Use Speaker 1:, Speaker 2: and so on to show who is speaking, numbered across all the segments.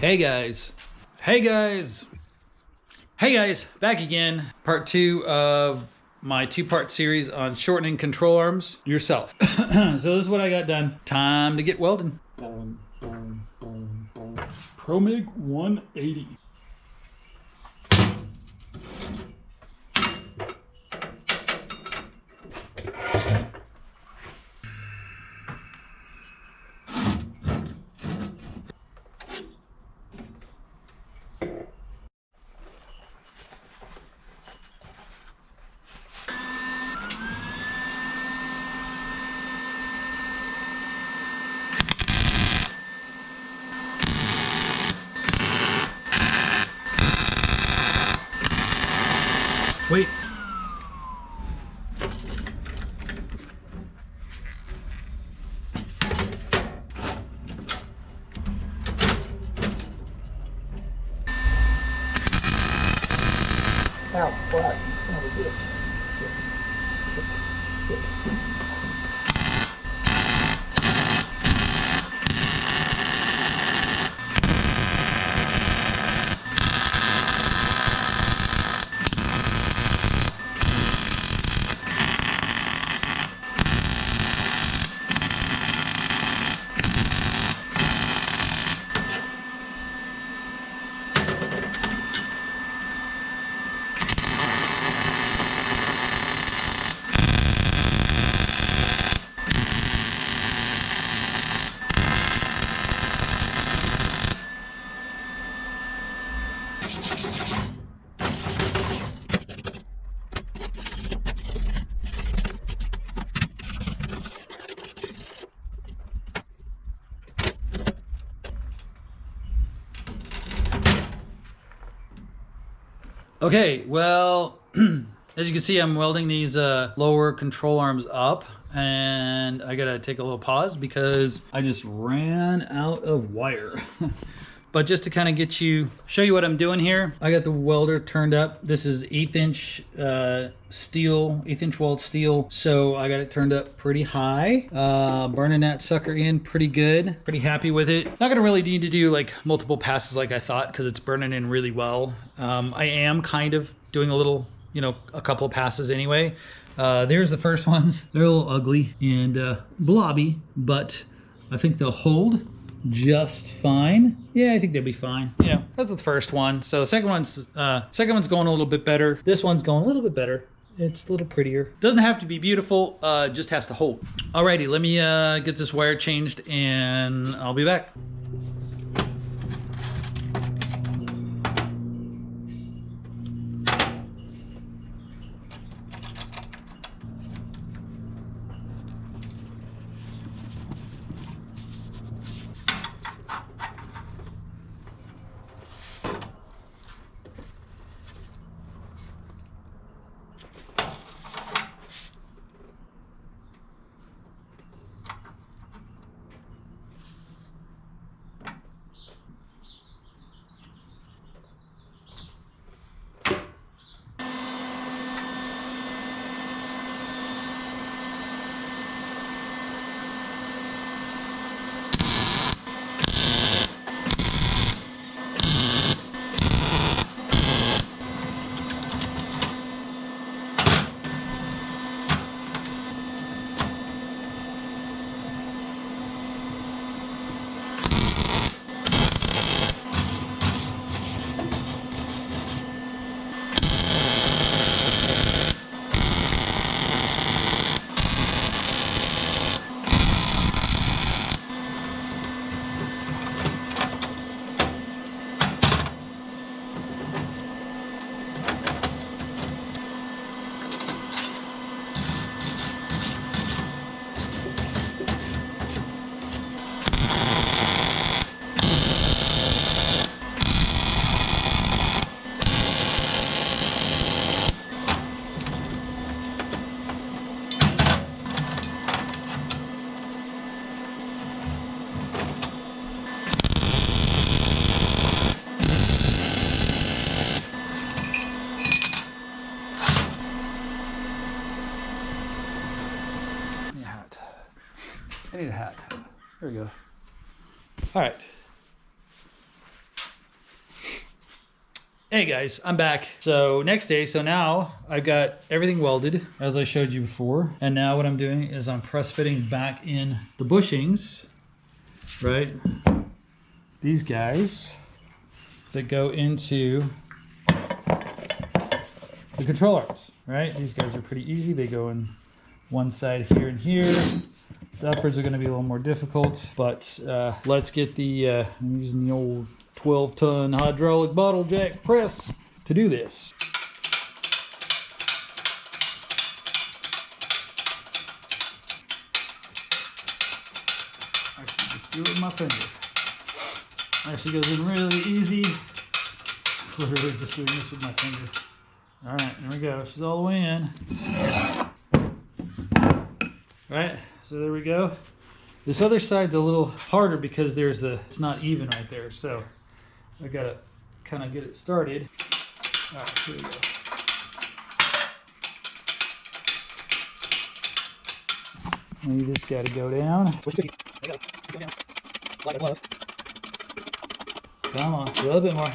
Speaker 1: Hey guys, hey guys, hey guys, back again. Part 2 of my 2-part series on shortening control arms yourself. So this is what I got done. Time to get welding. Boom, boom, boom, boom. ProMig 180. Wait. Ow, fuck, you son of a bitch. Shit. Okay, well, as you can see, I'm welding these lower control arms up, and I gotta take a little pause because I just ran out of wire. But just to kind of show you what I'm doing here, I got the welder turned up. This is 1/8-inch steel, 1/8-inch weld steel. So I got it turned up pretty high, burning that sucker in pretty good. Pretty happy with it. Not gonna really need to do like multiple passes like I thought because it's burning in really well. I am kind of doing a little, a couple of passes anyway. There's the first ones. They're a little ugly and blobby, but I think they'll hold just fine. Yeah, I think they'll be fine. That's the first one. So the second one's going a little bit better. This one's going a little bit better. It's a little prettier. Doesn't have to be beautiful, just has to hold. Alrighty, let me get this wire changed and I'll be back. I need a hat. There we go. All right. Hey guys, I'm back. So next day, so now I've got everything welded as I showed you before. And now what I'm doing is I'm press fitting back in the bushings, right? These guys that go into the control arms, right? These guys are pretty easy. They go in one side here and here. The uppers are gonna be a little more difficult, but let's get the, I'm using the old 12-ton hydraulic bottle jack press to do this. Actually, just do it with my finger. Actually goes in really easy. Literally just doing this with my finger. All right, there we go. She's all the way in. All right, so there we go. This other side's a little harder because it's not even right there. So I gotta kind of get it started. All right, here we go. You just gotta go down. Come on, a little bit more.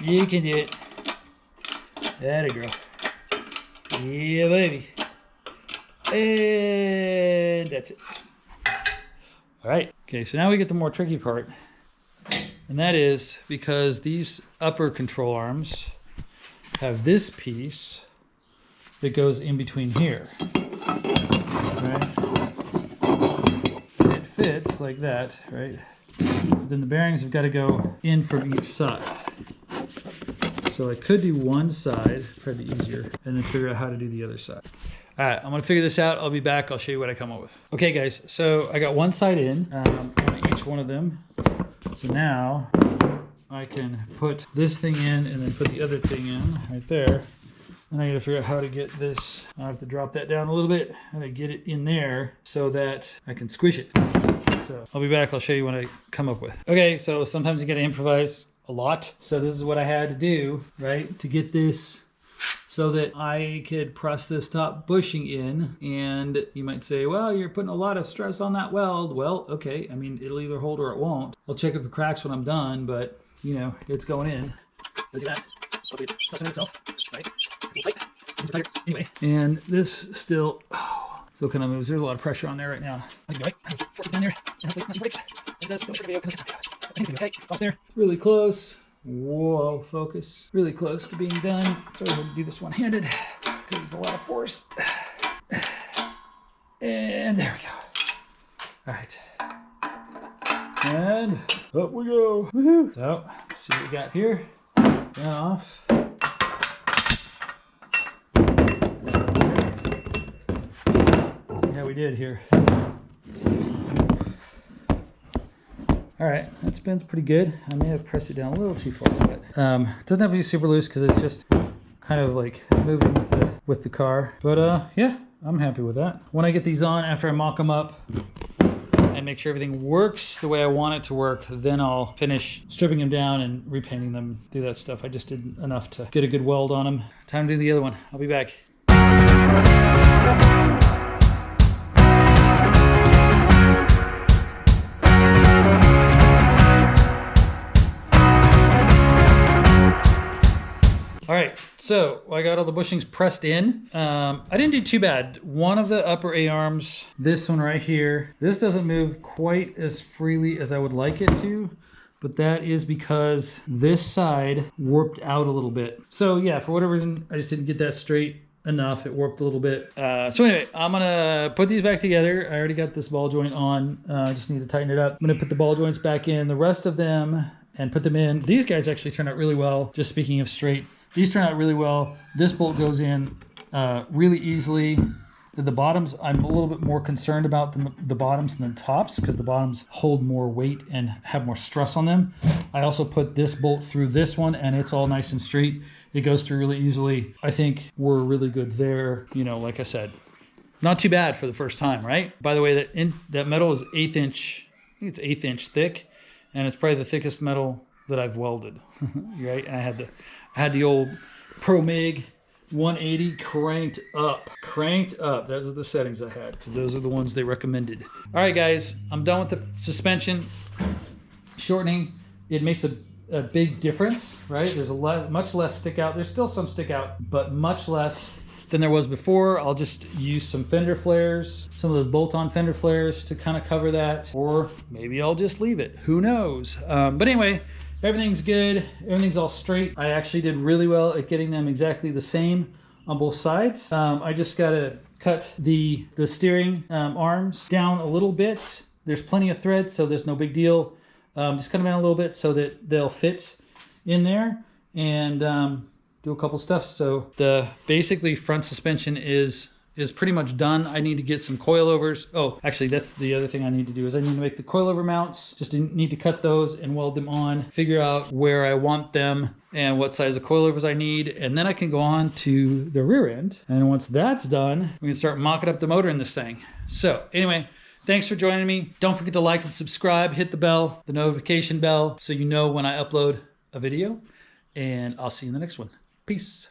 Speaker 1: You can do it. Atta girl. Yeah, baby. And that's it. All right. Okay, so now we get the more tricky part. And that is because these upper control arms have this piece that goes in between here. Right? And it fits like that, right? But then the bearings have got to go in from each side. So I could do one side, probably easier, and then figure out how to do the other side. All right, I'm gonna figure this out. I'll be back. I'll show you what I come up with. Okay, guys, so I got one side in on each one of them. So now I can put this thing in and then put the other thing in right there. And I gotta figure out how to get this. I have to drop that down a little bit, how to get it in there so that I can squish it. So I'll be back. I'll show you what I come up with. Okay, so sometimes you gotta improvise a lot. So this is what I had to do, right, to get this so that I could press this top bushing in. And you might say, well, you're putting a lot of stress on that weld. Well, okay, I mean, it'll either hold or it won't. I'll check it for cracks when I'm done, but you know, it's going in. Look at that. Hopefully it's sussing itself, right? It's a little tight. It's tighter. Anyway, and this still kind of moves. There's a lot of pressure on there right now. I can do it, right? Force it down there, and hopefully nothing breaks. It does. Don't show the video because I can't. I think it's okay. Off there. Really close. Whoa, focus. Really close to being done. So I'm going to do this one-handed because it's a lot of force. And there we go. All right. And up we go. Woohoo. So let's see what we got here. Down off. See how we did here. All right, that spins pretty good. I may have pressed it down a little too far, but it doesn't have to be super loose because it's just kind of like moving with the car. But yeah, I'm happy with that. When I get these on, after I mock them up and make sure everything works the way I want it to work, then I'll finish stripping them down and repainting them, do that stuff. I just did enough to get a good weld on them. Time to do the other one. I'll be back. All right, so I got all the bushings pressed in. I didn't do too bad. One of the upper A-arms, this one right here, this doesn't move quite as freely as I would like it to, but that is because this side warped out a little bit. So yeah, for whatever reason, I just didn't get that straight enough. It warped a little bit. So anyway, I'm gonna put these back together. I already got this ball joint on. I just need to tighten it up. I'm gonna put the ball joints back in, the rest of them, and put them in. These guys actually turned out really well. Just speaking of straight, these turn out really well. This bolt goes in really easily. The bottoms, I'm a little bit more concerned about the bottoms than the tops because the bottoms hold more weight and have more stress on them. I also put this bolt through this one and it's all nice and straight. It goes through really easily. I think we're really good there. You know, like I said, not too bad for the first time, right? By the way, that metal is 1/8 inch, I think it's 1/8 inch thick, and it's probably the thickest metal that I've welded, right? And I had the old Pro MIG 180 cranked up. Those are the settings I had because those are the ones they recommended. All right, guys, I'm done with the suspension shortening. It makes a a big difference, right? There's much less stick out. There's still some stick out, but much less than there was before. I'll just use some fender flares, some of those bolt-on fender flares to kind of cover that, or maybe I'll just leave it. Who knows? But anyway, everything's good. Everything's all straight. I actually did really well at getting them exactly the same on both sides. I just got to cut the steering arms down a little bit. There's plenty of thread, so there's no big deal. Just cut them down a little bit so that they'll fit in there, and do a couple stuff. So the basically front suspension is pretty much done. I need to get some coilovers. Oh, actually, that's the other thing I need to do is I need to make the coilover mounts. Just need to cut those and weld them on, figure out where I want them and what size of coilovers I need, and then I can go on to the rear end. And once that's done, we can start mocking up the motor in this thing. So anyway, thanks for joining me. Don't forget to like and subscribe, hit the bell, the notification bell, so you know when I upload a video, and I'll see you in the next one. Peace.